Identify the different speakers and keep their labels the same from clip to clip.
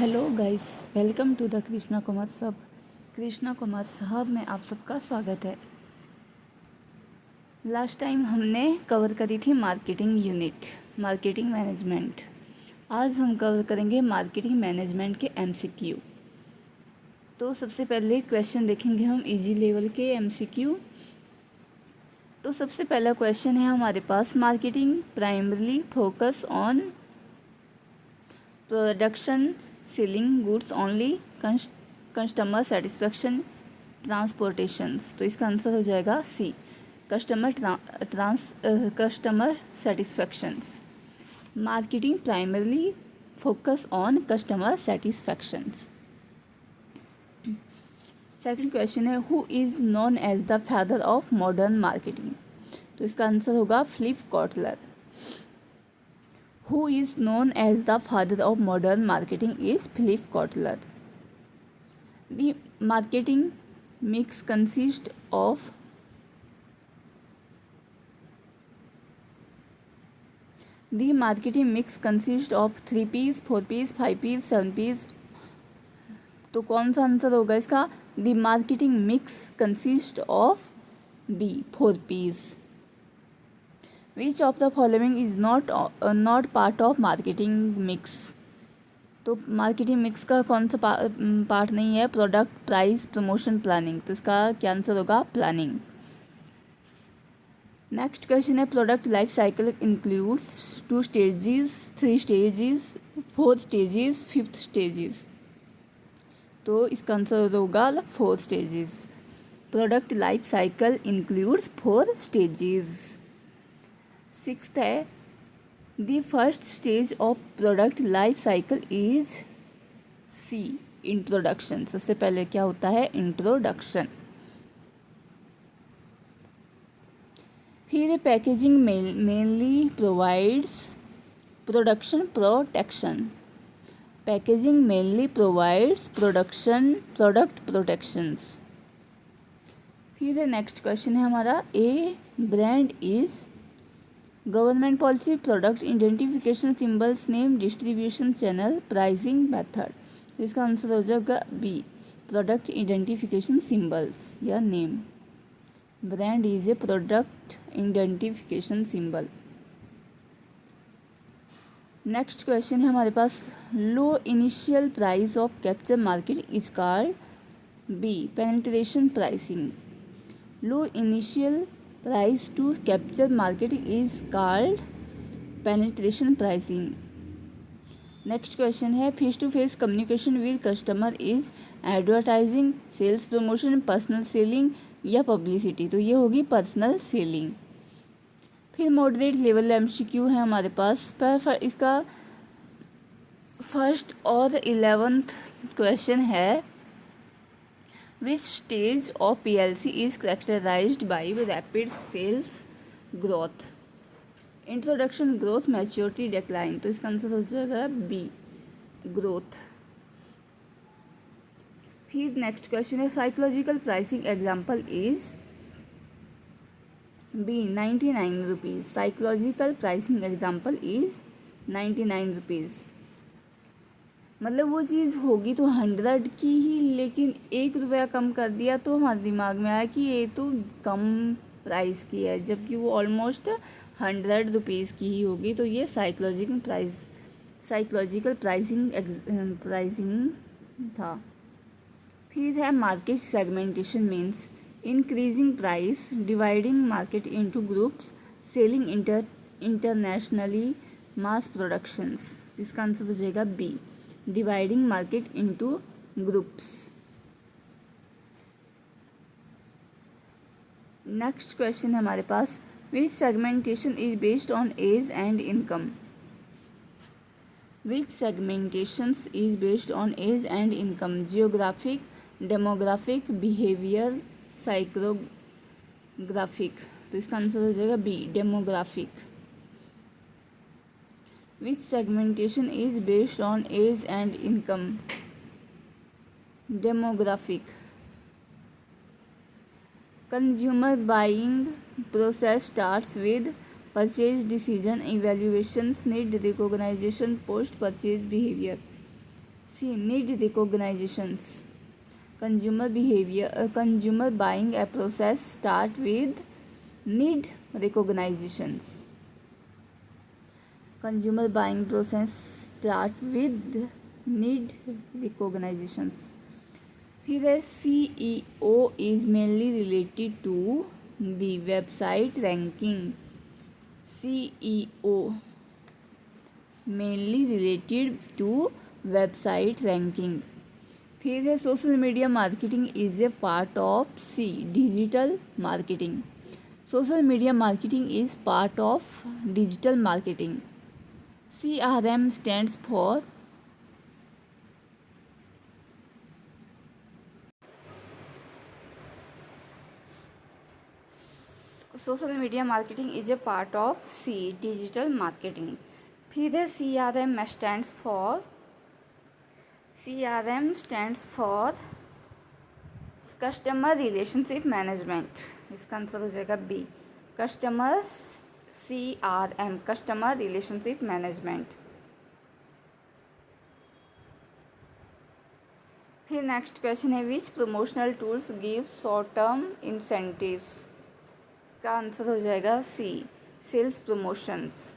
Speaker 1: Hello guys, welcome to the Krishna Kumar साहब में आप सबका स्वागत है। लास्ट टाइम हमने कवर करी थी मार्केटिंग यूनिट, मार्केटिंग मैनेजमेंट। आज हम कवर करेंगे मार्केटिंग मैनेजमेंट के एमसीक्यू। तो सबसे पहले क्वेश्चन देखेंगे हम इजी लेवल के एमसीक्यू। तो सबसे पहला क्वेश्चन है हमारे पास, marketing primarily focus on production, selling goods only, customer satisfaction, transportations. तो इसका आंसर हो जाएगा C, customer satisfactions. Marketing primarily focus on customer satisfactions. Second question है, who is known as the father of modern marketing. तो इसका answer होगा Philip Kotler. Who is known as the father of modern marketing is Philip Kotler. The marketing mix consists of three P's, 4 P's, 5 P's, 7 P's. तो कौन सा answer होगा इसका? The marketing mix consists of B, 4 P's. Which of the following is not part of marketing mix? तो marketing mix का कौन सा part नहीं है? Product, price, promotion, planning. तो इसका क्या आंसर होगा? प्लानिंग। नेक्स्ट क्वेश्चन है, product life cycle includes 2 stages, 3 stages, 4 stages, 5 stages. तो इसका आंसर होगा 4 stages. Product life cycle includes 4 stages. Sixth है, the first stage of product life cycle is C, introduction. सबसे पहले क्या होता है? इंट्रोडक्शन। फिर packaging mainly provides production protection. Packaging mainly provides product protections. फिर नेक्स्ट क्वेश्चन है हमारा, A brand is government policy, product identification, symbols, name, distribution channel, pricing method. इसका आंसर हो जाएगा बी, प्रोडक्ट आइडेंटिफिकेशन सिंबल्स या name. Brand is a product identification symbol. Next question है हमारे पास, low initial price of capture market is called B, penetration pricing. Low initial price to capture market is called penetration pricing. Next question है, face to face communication with customer is advertising, sales promotion, personal selling या publicity। तो ये होगी personal selling. फिर moderate level MCQ है हमारे पास, पर इसका फर्स्ट और 11th क्वेश्चन है, Which stage of PLC is characterized by rapid sales growth? Introduction, growth, maturity, decline। तो इसका आंसर हो जाएगा बी, ग्रोथ। फिर नेक्स्ट क्वेश्चन है, psychological pricing example is B, 99 rupees. Psychological pricing example is 99 rupees. मतलब वो चीज़ होगी तो 100 की ही, लेकिन 1 रुपया कम कर दिया तो हमारे दिमाग में आया कि ये तो कम प्राइस की है, जबकि वो ऑलमोस्ट 100 रुपीज़ की ही होगी। तो ये साइकोलॉजिकल प्राइसिंग था। फिर है market segmentation means increasing price, dividing market into groups, selling internationally, mass productions. इसका आंसर हो जाएगा B, dividing market into groups. Next question है हमारे पास, which segmentation is based on age and income. Which segmentations is based on age and income? Geographic, demographic, behaviour, psychographic. तो इसका answer हो जाएगा B, demographic. Which segmentation is based on age and income? Demographic. Consumer buying process starts with purchase decision, evaluations, need recognition, post purchase behavior. C. Need recognitions. Consumer buying a process start with need recognitions. Consumer buying process start with need recognitions. फिर है CEO is mainly related to B. Website ranking. CEO mainly related to website ranking. फिर है social media marketing is A part of C. Digital marketing. Social media marketing is part of digital marketing. CRM stands for social media marketing is a part of C. digital marketing. फिर है CRM stands for customer relationship management. इसका answer हो जाएगा B. CRM customer relationship management. फिर next question है which promotional tools give short term incentives. इसका answer हो जाएगा C. Sales promotions.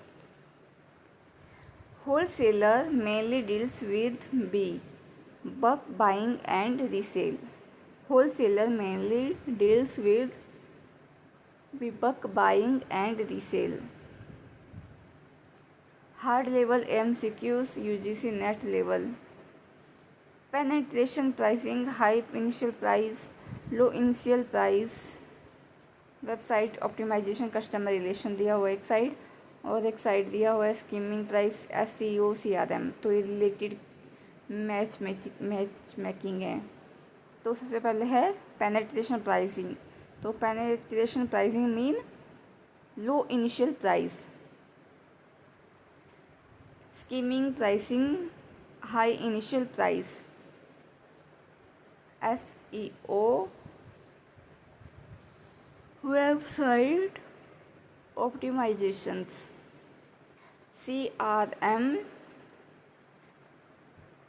Speaker 1: Wholesaler mainly deals with B. Bulk buying and resale. Wholesaler mainly deals with B. Bulk buying and resale. Hard level MCQs UGC net level. Penetration pricing, high initial price, low initial price, website optimization, customer relation दिया हुआ एक side और एक side दिया हुआ है skimming price, SEO, CRM. तो ये रिलेटेड मैच मेकिंग है. तो सबसे पहले है पेनेट्रेशन प्राइसिंग. तो penetration pricing mean low initial price. Skimming pricing high initial price. SEO website optimizations. CRM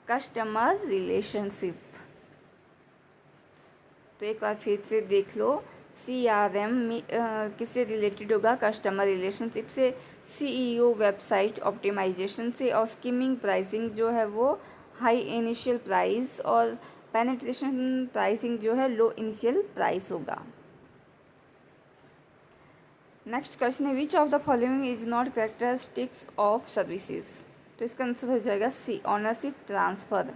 Speaker 1: customer relationship. तो एक बार फिर से देख लो. CRM किससे रिलेटेड होगा? कस्टमर रिलेशनशिप से. CEO वेबसाइट ऑप्टिमाइजेशन से. और स्कीमिंग प्राइसिंग जो है वो हाई इनिशियल प्राइस और पेनेट्रेशन प्राइसिंग जो है लो इनिशियल प्राइस होगा. नेक्स्ट क्वेश्चन है which of the following is not characteristics of services. तो इसका आंसर हो जाएगा C. Ownership transfer.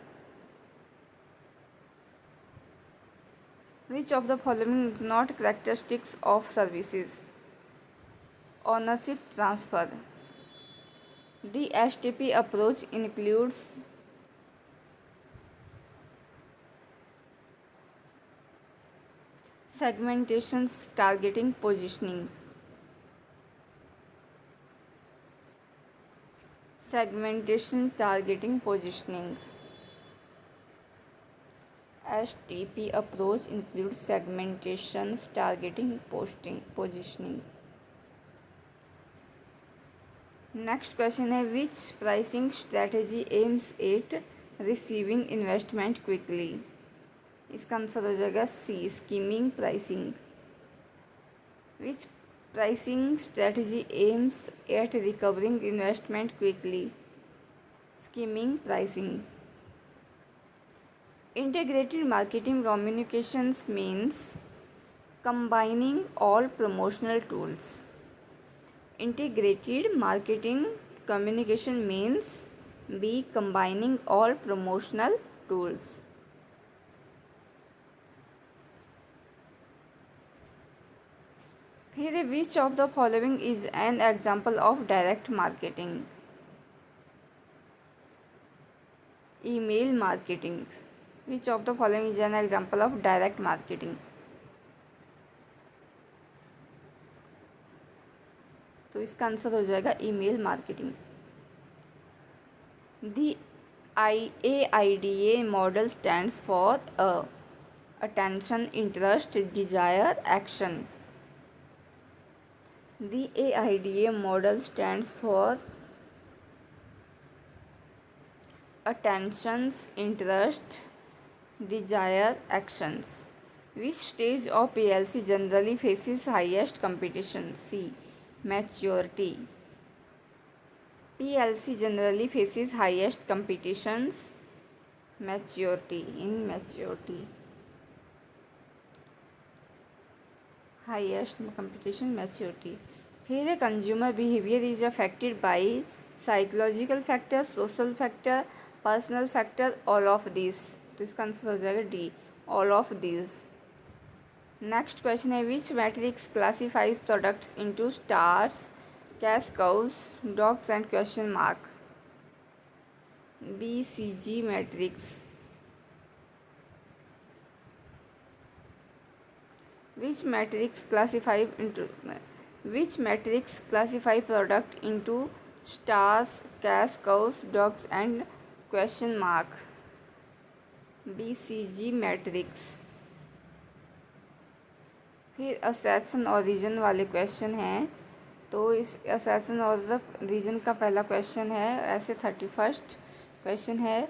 Speaker 1: Which of the following is not characteristics of services. Ownership transfer. The STP approach includes segmentation, targeting, positioning. Segmentation, targeting, positioning. STP approach includes segmentation, targeting, positioning. Next question है which pricing strategy aims at receiving investment quickly. इसका answer हो जाएगा C. Skimming pricing. Which pricing strategy aims at recovering investment quickly. Skimming pricing. Integrated marketing communications means combining all promotional tools. Integrated marketing communication means B. combining all promotional tools. फिर which of the following is an example of direct marketing. Email marketing. Which of the following is an example of direct marketing. तो इसका answer हो जाएगा email marketing. The AIDA model stands for attention, interest, desire, action. The AIDA model stands for attentions, interest, desire, actions. Which stage of PLC generally faces highest competition? C. Maturity. PLC generally faces highest competitions. Maturity. In maturity. Highest competition, maturity. फिर है consumer behavior is affected by psychological factor, social factor, personal factor, all of these. तो इसका answer हो जाएगा D, all of these. Next question है which matrix classifies products into stars, cash cows, dogs and question mark. BCG matrix. Which matrix classify product into stars, cash cows, dogs and question mark? BCG matrix. फिर assertion और reason वाले question हैं. तो इस assertion और reason का पहला question है, ऐसे 31st क्वेश्चन है.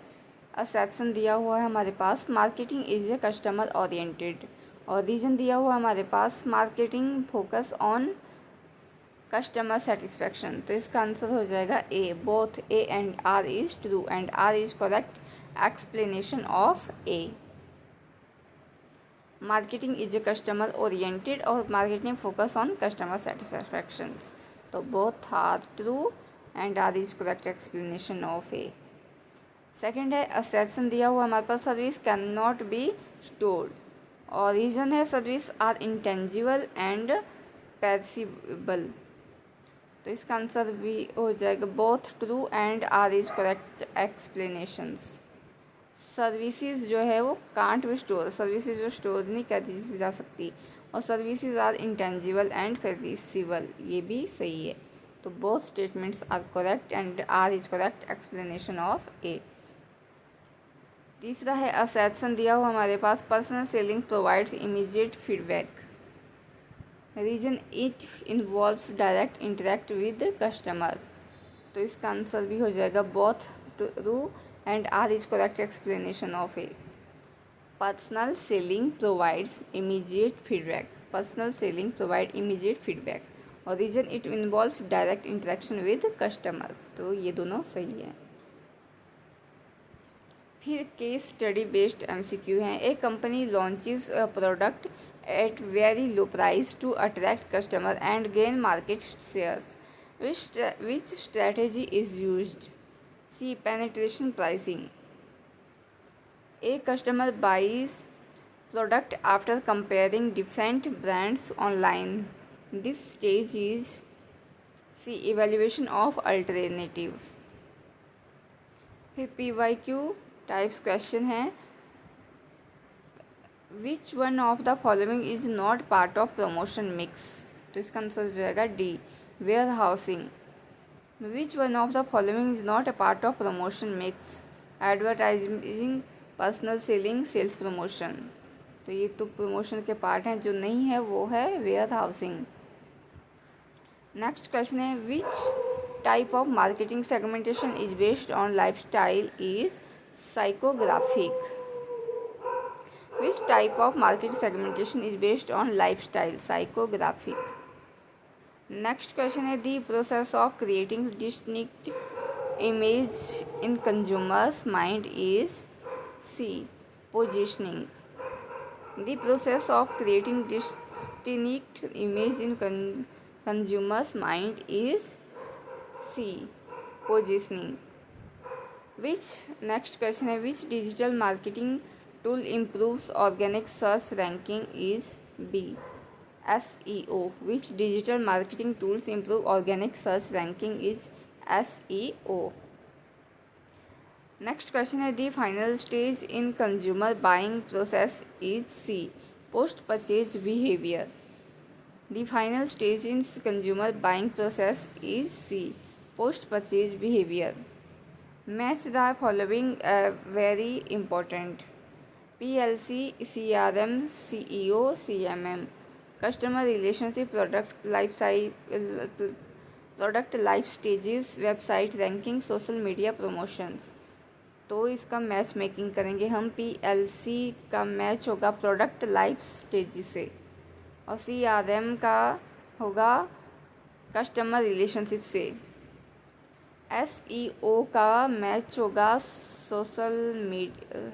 Speaker 1: असर्शन दिया हुआ है हमारे पास marketing is a customer oriented, और रीजन दिया हुआ हमारे पास marketing focus on customer satisfaction. तो इसका आंसर हो जाएगा A. Both A and R is true and R is correct explanation of A. Marketing is a customer oriented और marketing focus on customer satisfaction. तो both are true and R is correct explanation of A. Second है assertion दिया हुआ हमारे पास service can not be stored, और reason है service are intangible and perishable. तो इसका आंसर भी हो जाएगा both true and R is correct explanations. Services जो है वो कांट बी स्टोर, सर्विसेज जो स्टोर नहीं करी जा सकती, और services are intangible and perishable, ये भी सही है. तो both statements are correct and R is correct explanation of A. तीसरा है असर्शन दिया हुआ हमारे पास personal selling provides immediate feedback. Reason it involves direct interact with customers. तो इसका आंसर भी हो जाएगा both true and R is correct explanation of A. Personal selling provides immediate feedback. Personal selling provide immediate feedback, और reason it involves direct interaction with customers. तो ये दोनों सही है. फिर केस स्टडी बेस्ड MCQ हैं. A company launches a product at very low price to attract customer and gain market shares. Which strategy is used? C. Penetration pricing. A customer buys product after comparing different brands online. This stage is C. Evaluation of alternatives. फिर PYQ types question है. Which one of the following is not part of promotion mix. तो इसका answer हो जाएगा D. Warehousing. Which one of the following is not a part of promotion mix. Advertising, personal selling, sales promotion. तो ये तो promotion के part हैं. जो नहीं है वो है वेयर हाउसिंग. नेक्स्ट क्वेश्चन है which type of marketing segmentation is based on lifestyle is psychographic. Which type of market segmentation is based on lifestyle? Psychographic. Next question है the process of creating distinct image in consumer's mind is C. Positioning. The process of creating distinct image in consumer's mind is C. Positioning. Next question है which digital marketing tool improves organic search ranking is B. SEO. Which digital marketing tools improve organic search ranking is SEO. Next question है the final stage in consumer buying process is C. Post purchase behavior. The final stage in consumer buying process is C. Post purchase behavior. Match the following very important. PLC, CRM, CEO, CMM. Customer relationship, product life stages, website ranking, social media promotions. तो इसका match making करेंगे हम। PLC का match होगा product life stage से, और CRM का होगा कस्टमर रिलेशनशिप से। SEO का मैच होगा सोशल मीडिया,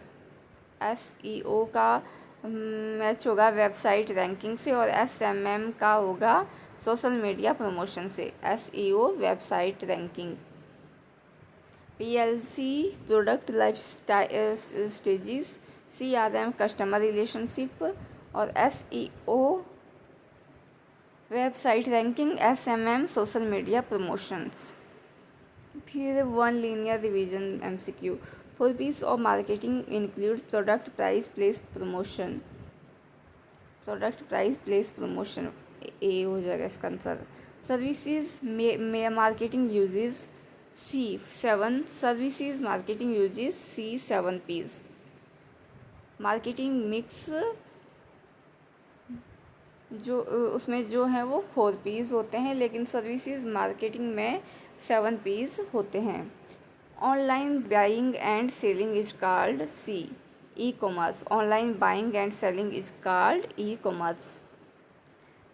Speaker 1: SEO का मैच होगा वेबसाइट रैंकिंग से, और SMM का होगा सोशल मीडिया प्रमोशन से। SEO website ranking, PLC product life stages, CRM customer relationship, और SEO website ranking, SMM social media promotions. फिर 1 linear revision MCQ। 4 P's of marketing include product price place promotion. Product price place promotion A हो जाएगा इसका answer. Services में marketing uses C7, services marketing uses C7 P's। Marketing mix जो उसमें जो है वो 4 P's होते हैं, लेकिन सर्विसेज मार्केटिंग में 7 P's होते हैं। Online buying and selling is called C, e-commerce. Online buying and selling is called e-commerce.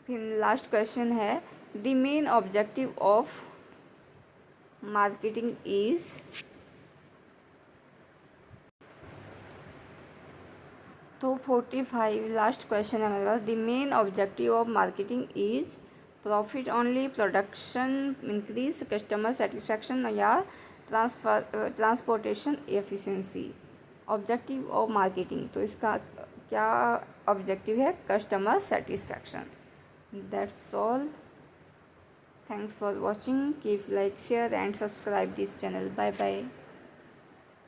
Speaker 1: फिर लास्ट क्वेश्चन है, the main objective of marketing is. तो 45 लास्ट क्वेश्चन है मेरे पास। The main objective of marketing is profit only, production increase, customer satisfaction, या transportation efficiency. Objective of marketing, तो इसका क्या ऑब्जेक्टिव है? Customer satisfaction. That's all. Thanks for watching. Keep like, share and subscribe this channel. Bye bye.